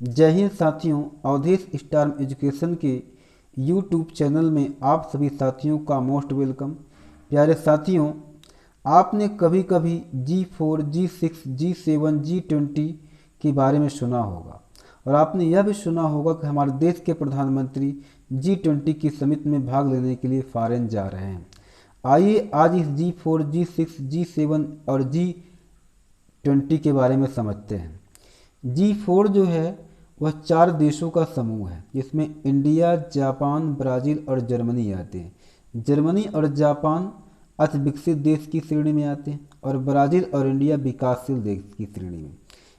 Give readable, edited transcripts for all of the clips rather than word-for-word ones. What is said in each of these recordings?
जय हिंद साथियों, Awadhesh star education के यूट्यूब चैनल में आप सभी साथियों का मोस्ट वेलकम। प्यारे साथियों, आपने कभी कभी G4, G6, G7, G20 के बारे में सुना होगा और आपने यह भी सुना होगा कि हमारे देश के प्रधानमंत्री G20 की समिट में भाग लेने के लिए फॉरेन जा रहे हैं। आइए आज इस G4, G6, G7 और G20 के बारे में समझते हैं। G4 जो है वह 4 देशों का समूह है जिसमें इंडिया, जापान, ब्राज़ील और जर्मनी आते हैं। जर्मनी और जापान अति विकसित देश की श्रेणी में आते हैं और ब्राज़ील और इंडिया विकासशील देश की श्रेणी में।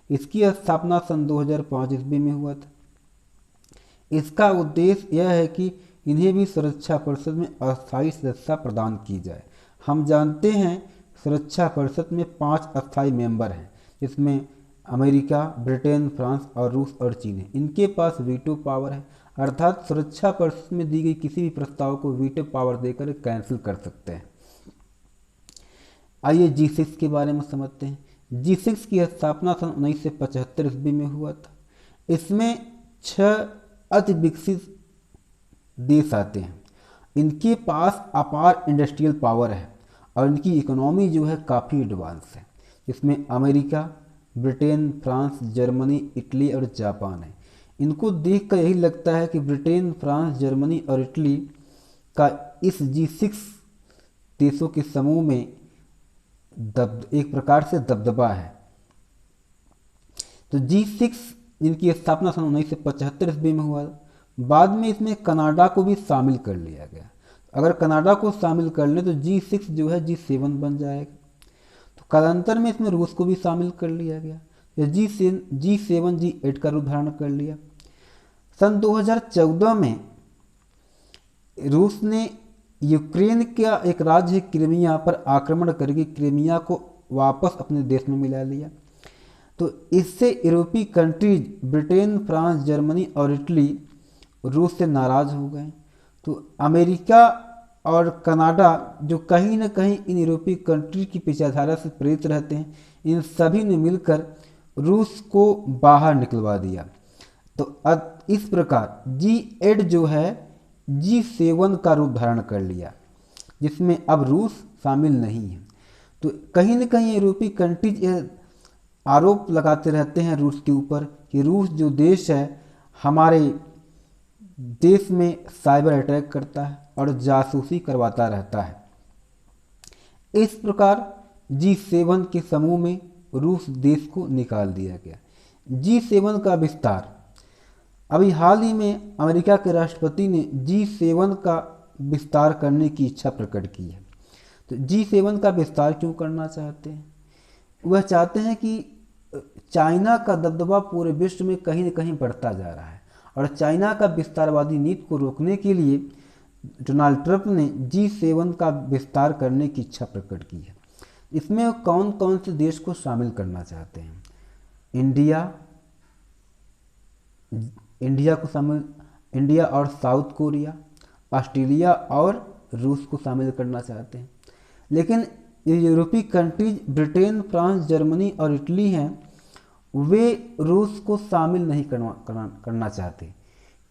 इसकी स्थापना सन 2005 ईस्वी में हुआ था। इसका उद्देश्य यह है कि इन्हें भी सुरक्षा परिषद में अस्थायी सदस्यता प्रदान की जाए। हम जानते हैं सुरक्षा परिषद में 5 अस्थायी मेंबर हैं जिसमें अमेरिका, ब्रिटेन, फ्रांस और रूस और चीन है। इनके पास वीटो पावर है, अर्थात सुरक्षा परिषद में दी गई किसी भी प्रस्ताव को वीटो पावर देकर कैंसिल कर सकते हैं। आइए G6 के बारे में समझते हैं। G6 की स्थापना सन 1975 ईस्वी में हुआ था। इसमें 6 अति विकसित देश आते हैं। इनके पास अपार इंडस्ट्रियल पावर है और इनकी इकोनॉमी जो है काफ़ी एडवांस है। इसमें America, Britain, France, Germany, Italy और जापान है। इनको देखकर यही लगता है कि ब्रिटेन, फ्रांस, जर्मनी और इटली का इस G6 देशों के समूह में एक प्रकार से दबदबा है। तो G6 जिनकी स्थापना सन 1975 ईस्वी में हुआ, बाद में इसमें कनाडा को भी शामिल कर लिया गया। अगर कनाडा को शामिल कर लें तो G6 जो है G7 बन जाएगा। तो कालांतर में इसमें रूस को भी शामिल कर लिया गया। यह G7 G8 का रूप धारण कर लिया। सन 2014 में रूस ने यूक्रेन का एक राज्य क्रीमिया पर आक्रमण करके क्रीमिया को वापस अपने देश में मिला लिया। तो इससे यूरोपीय कंट्रीज ब्रिटेन, फ्रांस, जर्मनी और इटली रूस से नाराज़ हो गए। तो अमेरिका और कनाडा जो कहीं न कहीं इन यूरोपीय कंट्री की विचारधारा से प्रेरित रहते हैं, इन सभी ने मिलकर रूस को बाहर निकलवा दिया। तो इस प्रकार G8 जो है G7 का रूप धारण कर लिया, जिसमें अब रूस शामिल नहीं है। तो कहीं न कहीं यूरोपीय कंट्रीज आरोप लगाते रहते हैं रूस के ऊपर कि रूस जो देश है हमारे देश में साइबर अटैक करता है और जासूसी करवाता रहता है। इस प्रकार G7 के समूह में रूस देश को निकाल दिया गया। G7 का विस्तार अभी हाल ही में अमेरिका के राष्ट्रपति ने G7 का विस्तार करने की इच्छा प्रकट की है। तो G7 का विस्तार क्यों करना चाहते हैं? वह चाहते हैं कि चाइना का दबदबा पूरे विश्व में कहीं न कहीं बढ़ता जा रहा है और चाइना का विस्तारवादी नीति को रोकने के लिए डोनाल्ड ट्रंप ने G7 का विस्तार करने की इच्छा प्रकट की है। इसमें वो कौन कौन से देश को शामिल करना चाहते हैं? इंडिया को शामिल, इंडिया और साउथ कोरिया, ऑस्ट्रेलिया और रूस को शामिल करना चाहते हैं। लेकिन ये यूरोपीय कंट्रीज ब्रिटेन, फ्रांस, जर्मनी और इटली हैं, वे रूस को शामिल नहीं करना चाहते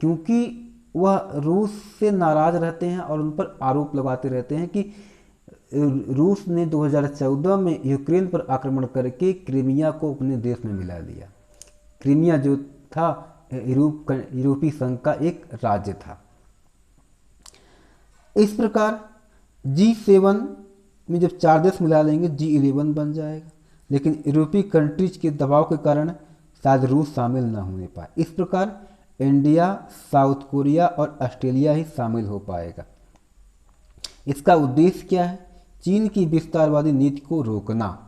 क्योंकि वह रूस से नाराज़ रहते हैं और उन पर आरोप लगाते रहते हैं कि रूस ने 2014 में यूक्रेन पर आक्रमण करके क्रीमिया को अपने देश में मिला लिया। क्रीमिया जो था यूरोपीय संघ का एक राज्य था। इस प्रकार G7 में जब 4 देश मिला लेंगे G11 बन जाएगा, लेकिन यूरोपीय कंट्रीज के दबाव के कारण शायद रूस शामिल न होने पाए। इस प्रकार इंडिया, साउथ कोरिया और ऑस्ट्रेलिया ही शामिल हो पाएगा। इसका उद्देश्य क्या है? चीन की विस्तारवादी नीति को रोकना।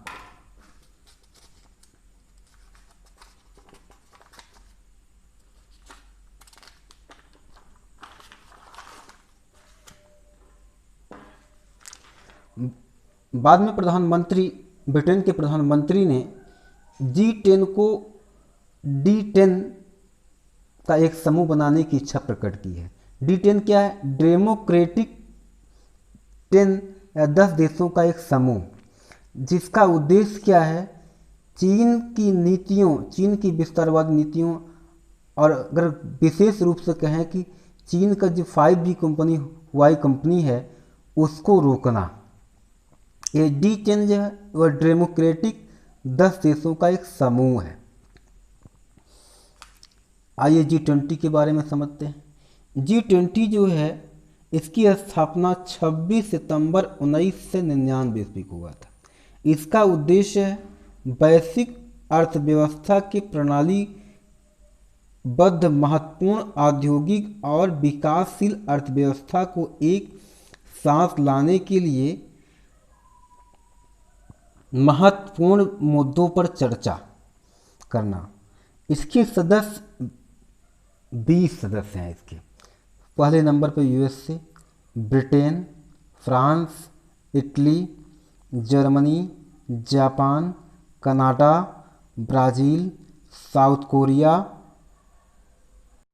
बाद में ब्रिटेन के प्रधानमंत्री ने G10 को D10 का एक समूह बनाने की इच्छा प्रकट की है। D10 क्या है? डेमोक्रेटिक 10 या 10 देशों का एक समूह, जिसका उद्देश्य क्या है? चीन की विस्तारवाद नीतियों और अगर विशेष रूप से कहें कि चीन का जो 5G कंपनी हुआई कंपनी है उसको रोकना। ये G10 जो है वह डेमोक्रेटिक 10 देशों का एक समूह है। आइए G20 के बारे में समझते हैं। G20 जो है इसकी स्थापना 26 सितंबर 1999 ईस्वी को हुआ था। इसका उद्देश्य है वैश्विक अर्थव्यवस्था के प्रणाली बद्ध महत्वपूर्ण औद्योगिक और विकासशील अर्थव्यवस्था को एक साथ लाने के लिए महत्वपूर्ण मुद्दों पर चर्चा करना। इसके सदस्य 20 सदस्य हैं। इसके पहले नंबर पर USA, Britain, France, Italy, Germany, Japan, Canada, Brazil, south Korea,